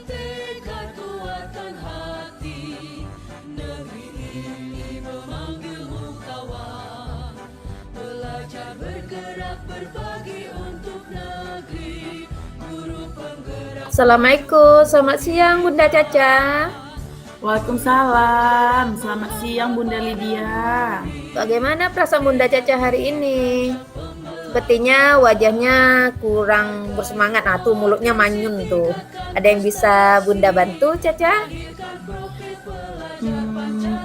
tekad kuatkan hati, negeri ini memanggilmu kawan. Belajar bergerak berbagi untuk negeri, guru penggerak. Assalamualaikum, selamat siang Bunda Caca. Waalaikumsalam, selamat siang Bunda Lydia. Bagaimana perasaan Bunda Caca hari ini? Sepertinya wajahnya kurang bersemangat. Nah, tuh mulutnya manyun tuh. Ada yang bisa Bunda bantu, Caca?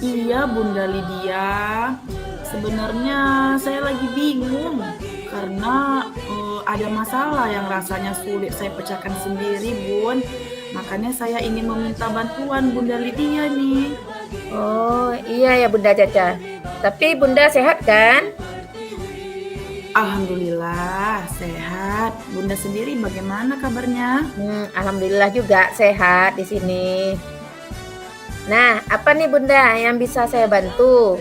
Iya Bunda Lydia, sebenarnya saya lagi bingung karena ada masalah yang rasanya sulit saya pecahkan sendiri, Bun. Makanya saya ingin meminta bantuan Bunda Lydia nih. Oh, iya ya Bunda Caca. Tapi Bunda sehat kan? Alhamdulillah sehat. Bunda sendiri bagaimana kabarnya? Alhamdulillah juga sehat di sini. Nah, apa nih Bunda yang bisa saya bantu?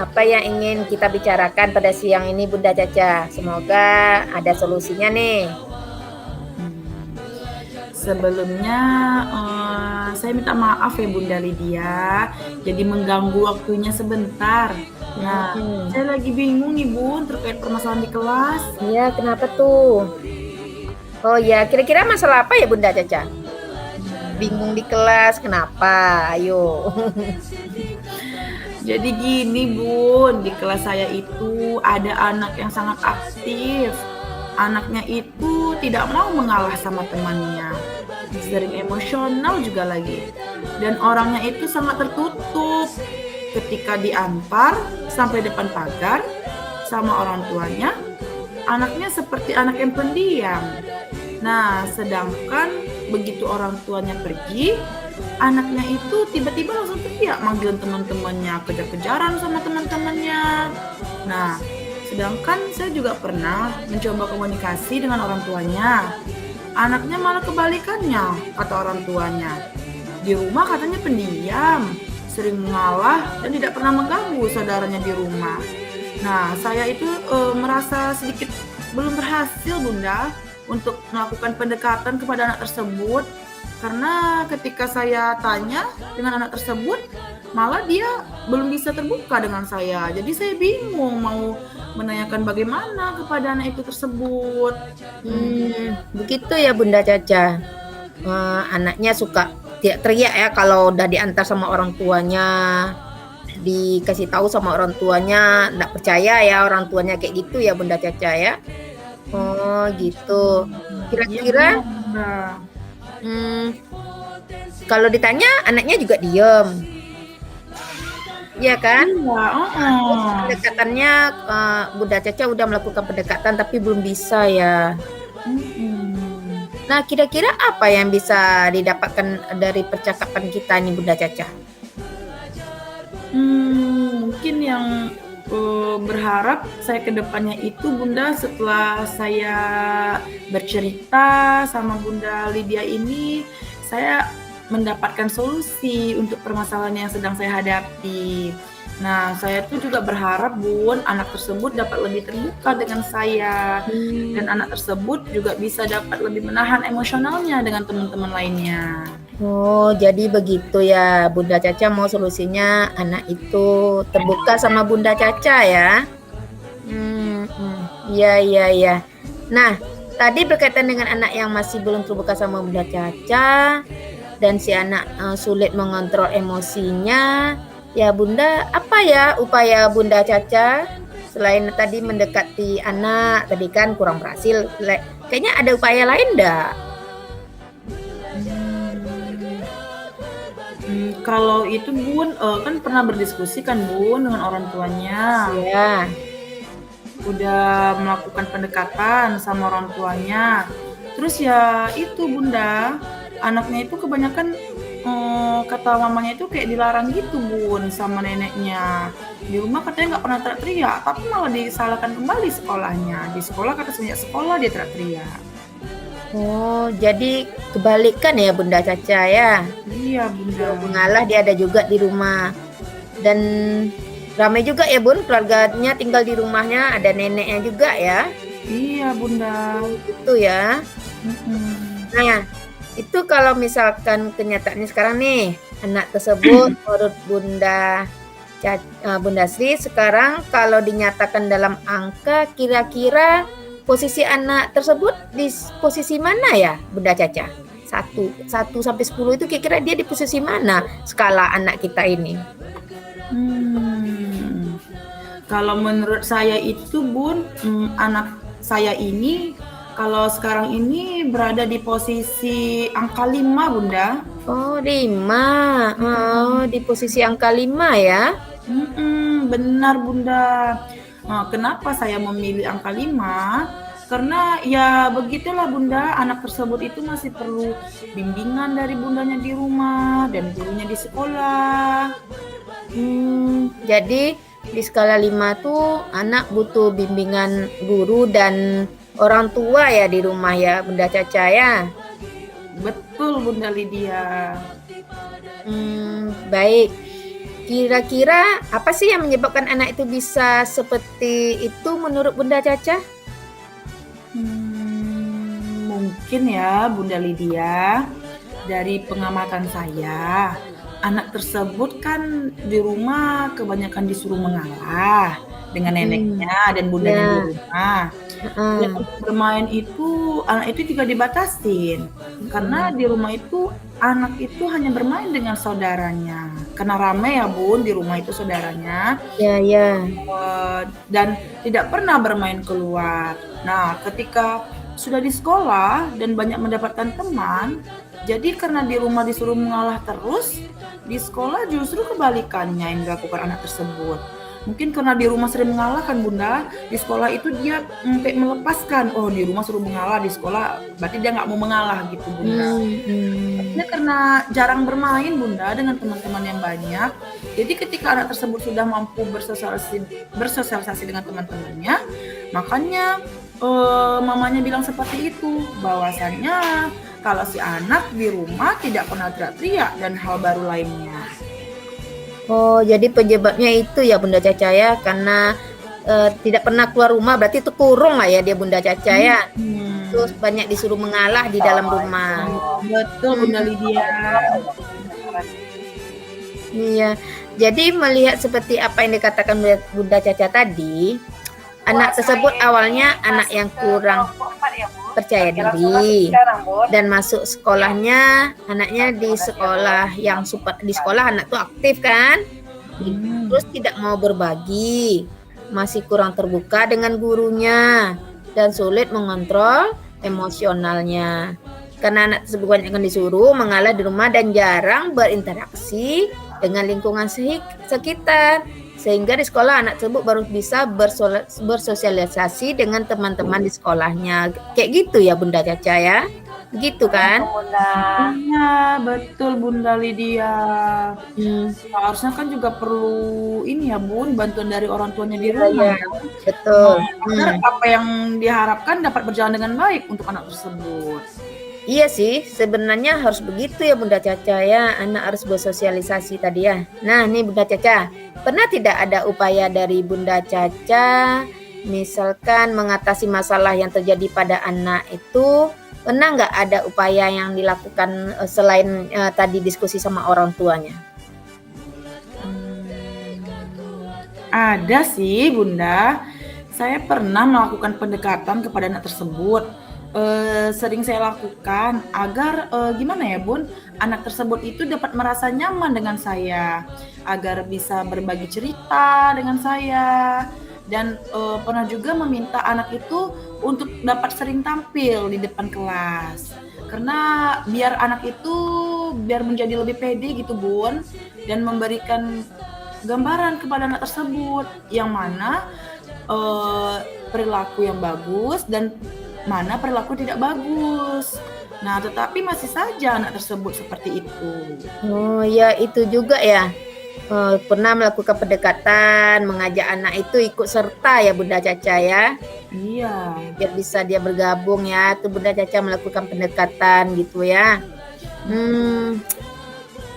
Apa yang ingin kita bicarakan pada siang ini Bunda Caca? Semoga ada solusinya nih. Sebelumnya saya minta maaf ya Bunda Lydia, jadi mengganggu waktunya sebentar. Nah, saya lagi bingung nih Bun terkait permasalahan di kelas. Iya, kenapa tuh? Oh ya, kira-kira masalah apa ya Bunda Caca? Bingung di kelas, kenapa? Ayo. Jadi gini Bun, di kelas saya itu ada anak yang sangat aktif. Anaknya itu tidak mau mengalah sama temannya. Sering emosional juga lagi. Dan orangnya itu sangat tertutup. Ketika diantar sampai depan pagar sama orang tuanya, anaknya seperti anak yang pendiam. Nah, sedangkan begitu orang tuanya pergi, anaknya itu tiba-tiba langsung teriak manggil teman-temannya, kejar-kejaran sama teman-temannya. Nah, sedangkan saya juga pernah mencoba komunikasi dengan orang tuanya. Anaknya malah kebalikannya, kata orang tuanya. Di rumah katanya pendiam, sering mengalah dan tidak pernah mengganggu saudaranya di rumah. Nah, saya itu merasa sedikit belum berhasil Bunda untuk melakukan pendekatan kepada anak tersebut. Karena ketika saya tanya dengan anak tersebut, malah dia belum bisa terbuka dengan saya. Jadi saya bingung mau menanyakan bagaimana kepada anak itu tersebut. Begitu ya Bunda Caca. Anaknya suka teriak ya kalau udah diantar sama orang tuanya, dikasih tahu sama orang tuanya, nggak percaya ya orang tuanya kayak gitu ya Bunda Caca ya. Oh gitu. Kira-kira kalau ditanya anaknya juga diem, ya kan? Terus pendekatannya Bunda Caca udah melakukan pendekatan tapi belum bisa ya. Nah, kira-kira apa yang bisa didapatkan dari percakapan kita nih Bunda Caca? Mungkin yang berharap saya ke depannya itu Bunda setelah saya bercerita sama Bunda Lydia ini, saya mendapatkan solusi untuk permasalahan yang sedang saya hadapi. Nah, saya tuh juga berharap Bun, anak tersebut dapat lebih terbuka dengan saya. Dan anak tersebut juga bisa dapat lebih menahan emosionalnya dengan teman-teman lainnya. Oh, jadi begitu ya. Bunda Caca mau solusinya anak itu terbuka sama Bunda Caca ya. Iya. Nah, tadi berkaitan dengan anak yang masih belum terbuka sama Bunda Caca dan si anak sulit mengontrol emosinya. Ya Bunda, apa ya upaya Bunda Caca selain tadi mendekati anak, tadi kan kurang berhasil. Kayaknya ada upaya lain enggak? Kalau itu Bun, kan pernah berdiskusi kan Bun dengan orang tuanya. Iya. Udah melakukan pendekatan sama orang tuanya. Terus ya itu Bunda, anaknya itu kebanyakan kata mamanya itu kayak dilarang gitu Bun sama neneknya. Di rumah katanya nggak pernah teriak-teriak, tapi malah disalahkan kembali sekolahnya. Di sekolah kata semenjak sekolah dia teriak-teriak. Oh, jadi kebalikan ya Bunda Caca ya? Iya Bunda. Mengalah dia ada juga di rumah. Dan ramai juga ya Bun, keluarganya tinggal di rumahnya, ada neneknya juga ya? Iya Bunda. Gitu ya. Nah, Itu kalau misalkan kenyataannya sekarang nih, anak tersebut menurut Bunda Sri sekarang kalau dinyatakan dalam angka kira-kira posisi anak tersebut di posisi mana ya Bunda Caca? 1 sampai 10 itu kira-kira dia di posisi mana skala anak kita ini? Kalau menurut saya itu Bun, anak saya ini kalau sekarang ini berada di posisi angka 5 Bunda. Oh 5, di posisi angka 5 ya? Benar Bunda. Kenapa saya memilih angka 5? Karena ya begitulah Bunda, anak tersebut itu masih perlu bimbingan dari bundanya di rumah dan gurunya di sekolah. Jadi di skala 5 tuh anak butuh bimbingan guru dan orang tua ya di rumah ya Bunda Caca ya? Betul Bunda Lydia. Baik. Kira-kira apa sih yang menyebabkan anak itu bisa seperti itu menurut Bunda Caca? Mungkin ya Bunda Lydia, dari pengamatan saya, anak tersebut kan di rumah kebanyakan disuruh mengalah dengan neneknya dan bundanya di rumah. Dan untuk bermain itu, anak itu juga dibatasin. Karena di rumah itu, anak itu hanya bermain dengan saudaranya. Karena ramai ya Bun, di rumah itu saudaranya. Ya. Dan tidak pernah bermain keluar. Nah, ketika sudah di sekolah dan banyak mendapatkan teman, jadi karena di rumah disuruh mengalah terus, di sekolah justru kebalikannya yang dilakukan anak tersebut. Mungkin karena di rumah sering mengalah kan Bunda, di sekolah itu dia kayak melepaskan, oh di rumah suruh mengalah, di sekolah berarti dia nggak mau mengalah gitu Bunda. Dia karena jarang bermain Bunda dengan teman-teman yang banyak, jadi ketika anak tersebut sudah mampu bersosialisasi dengan teman-temannya, makanya mamanya bilang seperti itu, bahwasannya kalau si anak di rumah tidak pernah teriak-teriak dan hal baru lainnya. Oh, jadi penyebabnya itu ya Bunda Caca ya, karena tidak pernah keluar rumah, berarti itu kurung lah ya dia Bunda Caca ya. Terus banyak disuruh mengalah di dalam rumah. Betul Bunda Lydia. Iya, jadi melihat seperti apa yang dikatakan Bunda Caca tadi, anak tersebut awalnya anak yang kurang percaya diri dan masuk sekolahnya, anaknya di sekolah yang di sekolah anak tuh aktif kan, terus tidak mau berbagi, masih kurang terbuka dengan gurunya dan sulit mengontrol emosionalnya karena anak tersebut banyak yang disuruh mengalah di rumah dan jarang berinteraksi dengan lingkungan sekitar. Sehingga di sekolah anak tersebut baru bisa bersosialisasi dengan teman-teman di sekolahnya. Kayak gitu ya Bunda Caca ya? Gitu kan? Iya, betul Bunda Lydia. Harusnya kan juga perlu ini ya Bun, bantuan dari orang tuanya di rumah. Ya, betul. Agar apa yang diharapkan dapat berjalan dengan baik untuk anak tersebut. Iya sih, sebenarnya harus begitu ya Bunda Caca ya, anak harus bersosialisasi tadi ya. Nah nih Bunda Caca, pernah tidak ada upaya dari Bunda Caca, misalkan mengatasi masalah yang terjadi pada anak itu, pernah nggak ada upaya yang dilakukan selain tadi diskusi sama orang tuanya? Ada sih Bunda, saya pernah melakukan pendekatan kepada anak tersebut. Sering saya lakukan agar gimana ya Bun, anak tersebut itu dapat merasa nyaman dengan saya, agar bisa berbagi cerita dengan saya, dan pernah juga meminta anak itu untuk dapat sering tampil di depan kelas, karena biar anak itu biar menjadi lebih pede gitu Bun, dan memberikan gambaran kepada anak tersebut yang mana perilaku yang bagus dan mana perilaku tidak bagus. Nah, tetapi masih saja anak tersebut seperti itu. Oh ya, itu juga ya. Pernah melakukan pendekatan, mengajak anak itu ikut serta ya Bunda Caca ya. Iya. Biar bisa dia bergabung ya. Itu Bunda Caca melakukan pendekatan gitu ya.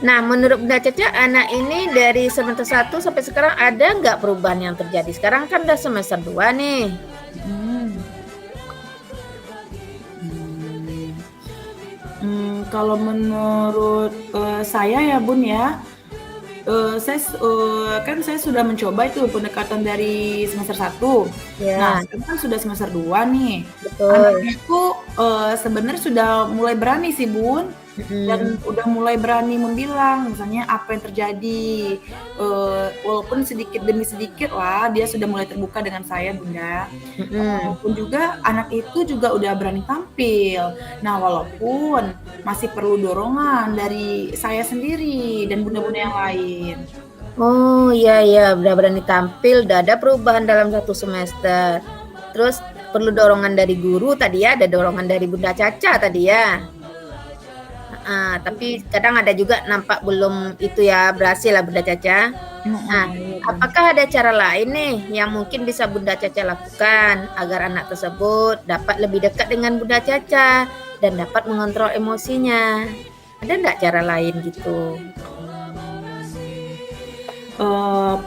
Nah, menurut Bunda Caca, anak ini dari semester 1 sampai sekarang ada nggak perubahan yang terjadi? Sekarang kan udah semester 2 nih. Kalau menurut, saya ya, Bun, ya, kan saya sudah mencoba itu pendekatan dari semester 1. Nah, Ya, sekarang kan sudah semester 2 nih. betul. Anaknya itu, sebenarnya sudah mulai berani sih, Bun, dan Mhm. udah mulai berani membilang misalnya apa yang terjadi, walaupun sedikit demi sedikit lah dia sudah mulai terbuka dengan saya, Bunda. Mhm. Maupun juga anak itu juga udah berani tampil. Nah, walaupun masih perlu dorongan dari saya sendiri dan bunda-bunda yang lain. Oh, iya iya, udah berani tampil, udah ada perubahan dalam 1 semester. Terus perlu dorongan dari guru tadi ya, ada dorongan dari Bunda Caca tadi ya? Heeh, tapi kadang ada juga nampak belum itu ya, berhasil lah Bunda Caca. Nah, Mhm, iya, Bun. apakah ada cara lain nih yang mungkin bisa Bunda Caca lakukan agar anak tersebut dapat lebih dekat dengan Bunda Caca dan dapat mengontrol emosinya? Ada nggak cara lain gitu?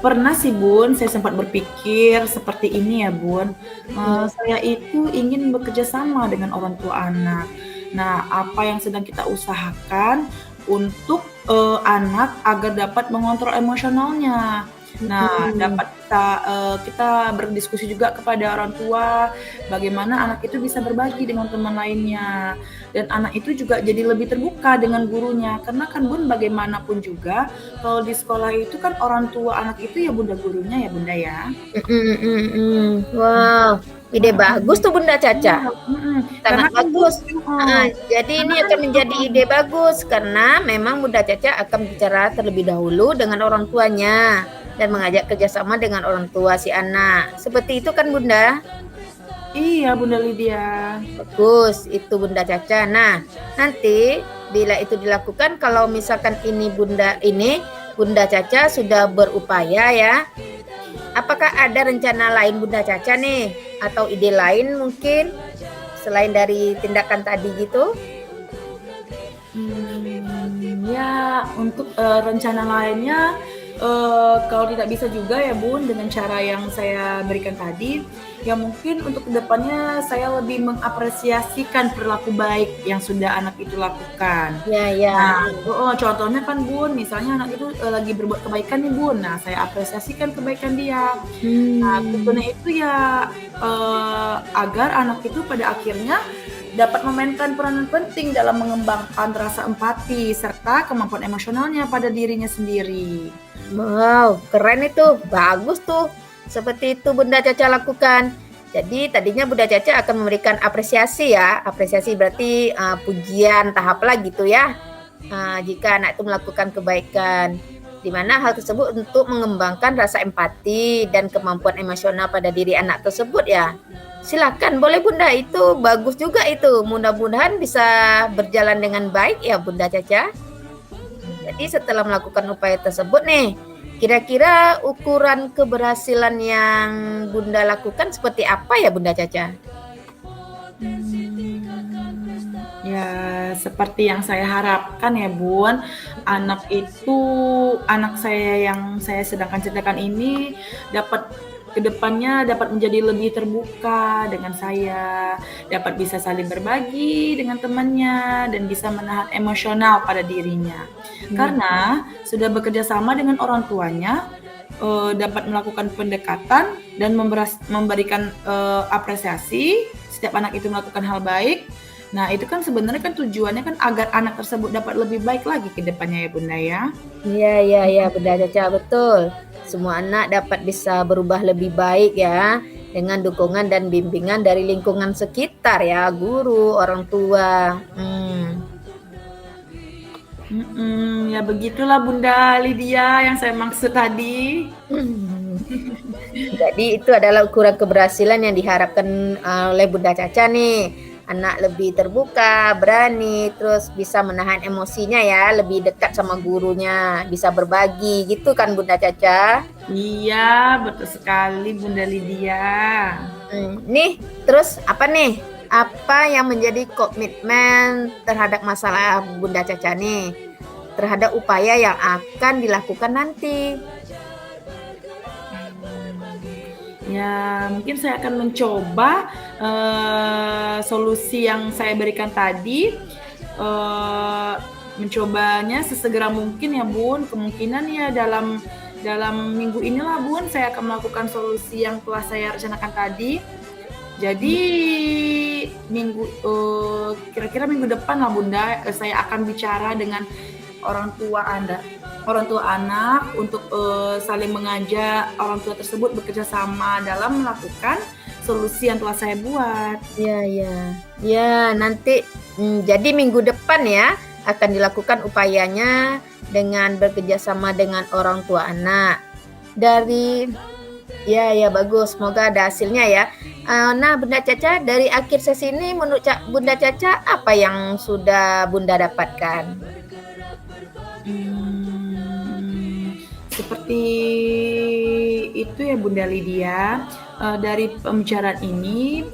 Pernah sih, Bun, saya sempat berpikir seperti ini ya, Bun, Mhm. saya itu ingin bekerja sama dengan orang tua anak. Nah, apa yang sedang kita usahakan untuk, anak agar dapat mengontrol emosionalnya. Nah, Mhm. dapat kita berdiskusi juga kepada orang tua, bagaimana anak itu bisa berbagi dengan teman lainnya, dan anak itu juga jadi lebih terbuka dengan gurunya. Karena kan, Bun, bagaimanapun juga kalau di sekolah itu kan orang tua anak itu ya bunda gurunya ya, Bunda, ya. Mhm mhm mhm. Wow, ide bagus Mhm. tuh Bunda Caca, Iya, sangat karena kan, Bun, bagus. heeh, Heeh, jadi karena ini kan akan menjadi ide bagus karena memang Bunda Caca akan bicara terlebih dahulu dengan orang tuanya dan mengajak kerjasama dengan orang tua si anak. Seperti itu kan Bunda? iya, Bunda Lydia. Bagus, itu Bunda Caca. Nah, nanti bila itu dilakukan kalau misalkan Bunda Caca sudah berupaya ya. Apakah ada rencana lain Bunda Caca nih atau ide lain mungkin selain dari tindakan tadi gitu? Ya untuk, rencana lainnya, kalau tidak bisa juga ya, Bun, dengan cara yang saya berikan tadi, ya mungkin untuk kedepannya saya lebih mengapresiasikan perilaku baik yang sudah anak itu lakukan. Ya ya, Nah, heeh, contohnya kan, Bun, misalnya anak itu, lagi berbuat kebaikan nih, Bun, nah saya apresiasikan kebaikan dia. Nah, hmm, tujuannya itu ya, agar anak itu pada akhirnya dapat memainkan peranan penting dalam mengembangkan rasa empati serta kemampuan emosionalnya pada dirinya sendiri. wow, keren itu, bagus tuh. Seperti itu Bunda Caca lakukan. Jadi tadinya Bunda Caca akan memberikan apresiasi ya, apresiasi berarti pujian tahap lah gitu ya. Jika anak itu melakukan kebaikan, di mana hal tersebut untuk mengembangkan rasa empati dan kemampuan emosional pada diri anak tersebut ya. Silakan, boleh Bunda, itu bagus juga itu. Mudah-mudahan bisa berjalan dengan baik ya Bunda Caca. Jadi setelah melakukan upaya tersebut nih, kira-kira ukuran keberhasilan yang Bunda lakukan seperti apa ya Bunda Caca? Ya, seperti yang saya harapkan ya, Bun, anak saya yang saya sedangkan ceritakan ini dapat kedepannya dapat menjadi lebih terbuka dengan saya, dapat bisa saling berbagi dengan temannya, dan bisa menahan emosional pada dirinya. Hmm. Karena sudah bekerja sama dengan orang tuanya, dapat melakukan pendekatan dan memberikan, apresiasi setiap anak itu melakukan hal baik. Nah, itu kan sebenarnya kan tujuannya kan agar anak tersebut dapat lebih baik lagi ke depannya ya, Bunda, ya. Iya iya iya Bunda Caca, betul. Semua anak dapat bisa berubah lebih baik ya dengan dukungan dan bimbingan dari lingkungan sekitar ya, guru, orang tua. Ya begitulah Bunda Lydia yang saya maksud tadi. Hmm. Jadi itu adalah ukuran keberhasilan yang diharapkan oleh Bunda Caca nih. Anak lebih terbuka, berani, terus bisa menahan emosinya ya, lebih dekat sama gurunya, bisa berbagi gitu kan Bunda Caca? Iya, betul sekali Bunda Lydia. Nih, terus apa nih? Apa yang menjadi komitmen terhadap masalah Bunda Caca nih? Terhadap upaya yang akan dilakukan nanti? Ya, mungkin saya akan mencoba, solusi yang saya berikan tadi, mencobanya sesegera mungkin ya Bun. Kemungkinan ya dalam minggu inilah Bun, saya akan melakukan solusi yang telah saya rencanakan tadi. Jadi kira-kira minggu depan lah Bunda, saya akan bicara dengan orang tua anak untuk saling mengajak orang tua tersebut bekerja sama dalam melakukan solusi yang telah saya buat. Ya, ya. Ya, nanti jadi minggu depan ya akan dilakukan upayanya dengan bekerja sama dengan orang tua anak. Ya, bagus. Semoga ada hasilnya ya. Nah, Bunda Caca, dari akhir sesi ini menurut Bunda Caca apa yang sudah Bunda dapatkan? Seperti itu ya Bunda Lydia. Dari pembicaraan ini,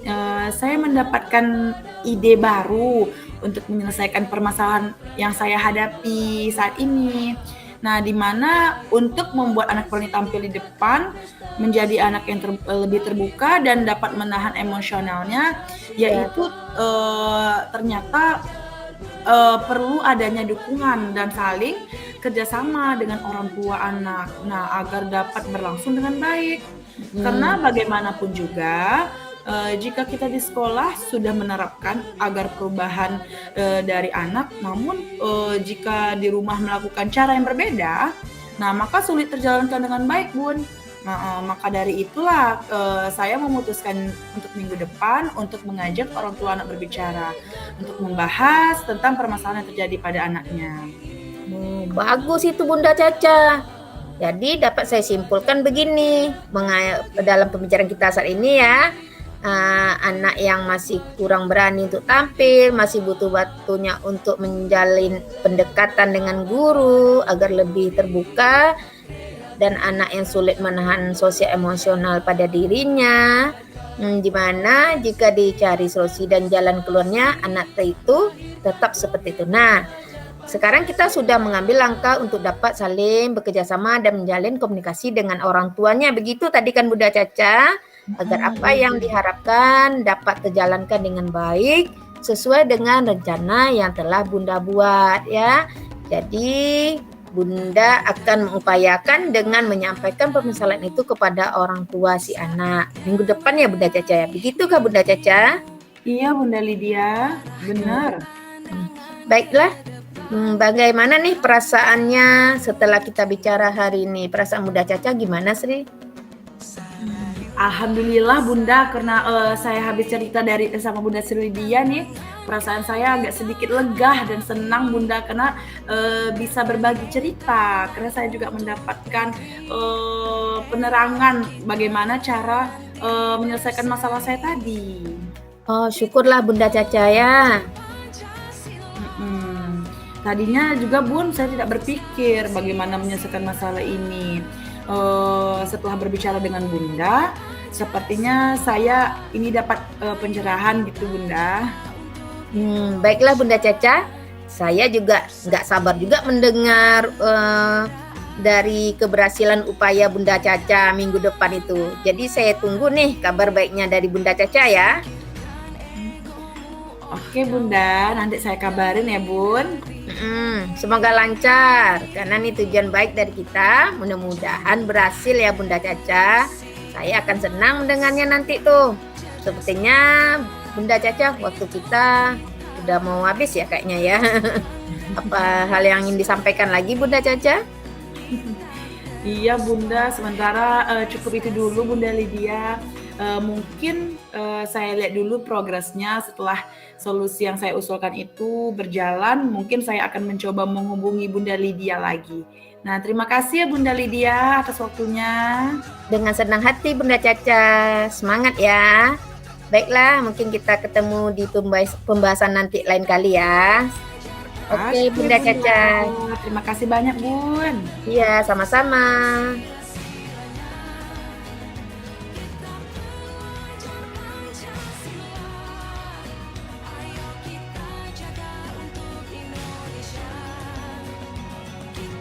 saya mendapatkan ide baru untuk menyelesaikan permasalahan yang saya hadapi saat ini. Nah, di mana untuk membuat anak ini tampil di depan, menjadi anak yang lebih terbuka dan dapat menahan emosionalnya, yaitu ternyata perlu adanya dukungan dan saling kerjasama dengan orang tua anak. Nah, agar dapat berlangsung dengan baik. Karena bagaimanapun juga, jika kita di sekolah sudah menerapkan agar perubahan dari anak, namun jika di rumah melakukan cara yang berbeda, nah maka sulit terjalankan dengan baik, Bun. Maka dari itulah saya memutuskan untuk minggu depan untuk mengajak orang tua anak berbicara, untuk membahas tentang permasalahan yang terjadi pada anaknya. Bagus itu Bunda Caca. Jadi dapat saya simpulkan begini, dalam pembicaraan kita saat ini ya, anak yang masih kurang berani untuk tampil, masih butuh waktunya untuk menjalin pendekatan dengan guru agar lebih terbuka, dan anak yang sulit menahan sosial emosional pada dirinya, di mana jika dicari solusi dan jalan keluarnya, anak itu tetap seperti itu. Nah, sekarang kita sudah mengambil langkah untuk dapat saling bekerja sama dan menjalin komunikasi dengan orang tuanya. Begitu tadi kan Bunda Caca, agar apa yang diharapkan dapat terjalankan dengan baik sesuai dengan rencana yang telah Bunda buat ya. Jadi Bunda akan mengupayakan dengan menyampaikan permasalahan itu kepada orang tua si anak. Minggu depan ya Bunda Caca ya. Begitukah Bunda Caca? Iya Bunda Lydia, benar. Baiklah. Bagaimana nih perasaannya setelah kita bicara hari ini? Perasaan Bunda Caca gimana, Sri? Alhamdulillah Bunda, karena saya habis cerita sama Bunda Sri Lydia nih, perasaan saya agak sedikit lega dan senang Bunda, karena bisa berbagi cerita, karena saya juga mendapatkan penerangan bagaimana cara menyelesaikan masalah saya tadi. Oh, syukurlah Bunda Caca ya. Tadinya juga Bun, saya tidak berpikir bagaimana menyelesaikan masalah ini. Setelah berbicara dengan Bunda, sepertinya saya ini dapat pencerahan gitu Bunda. Baiklah Bunda Caca, saya juga nggak sabar juga mendengar dari keberhasilan upaya Bunda Caca minggu depan itu. Jadi saya tunggu nih kabar baiknya dari Bunda Caca ya. Oke Bunda, nanti saya kabarin ya Bun. Semoga lancar, karena ini tujuan baik dari kita. Mudah-mudahan berhasil ya Bunda Caca. Saya akan senang mendengarnya nanti tuh. Sepertinya Bunda Caca, waktu kita udah mau habis ya kayaknya ya. Apa hal yang ingin disampaikan lagi Bunda Caca? Iya Bunda, sementara cukup itu dulu Bunda Lydia. Mungkin saya lihat dulu progresnya setelah solusi yang saya usulkan itu berjalan. Mungkin saya akan mencoba menghubungi Bunda Lydia lagi. Nah, terima kasih ya Bunda Lydia atas waktunya. Dengan senang hati Bunda Caca, semangat ya. Baiklah, mungkin kita ketemu di pembahasan nanti lain kali ya. Oke Bunda Caca. Terima kasih banyak Bun. Iya, sama-sama.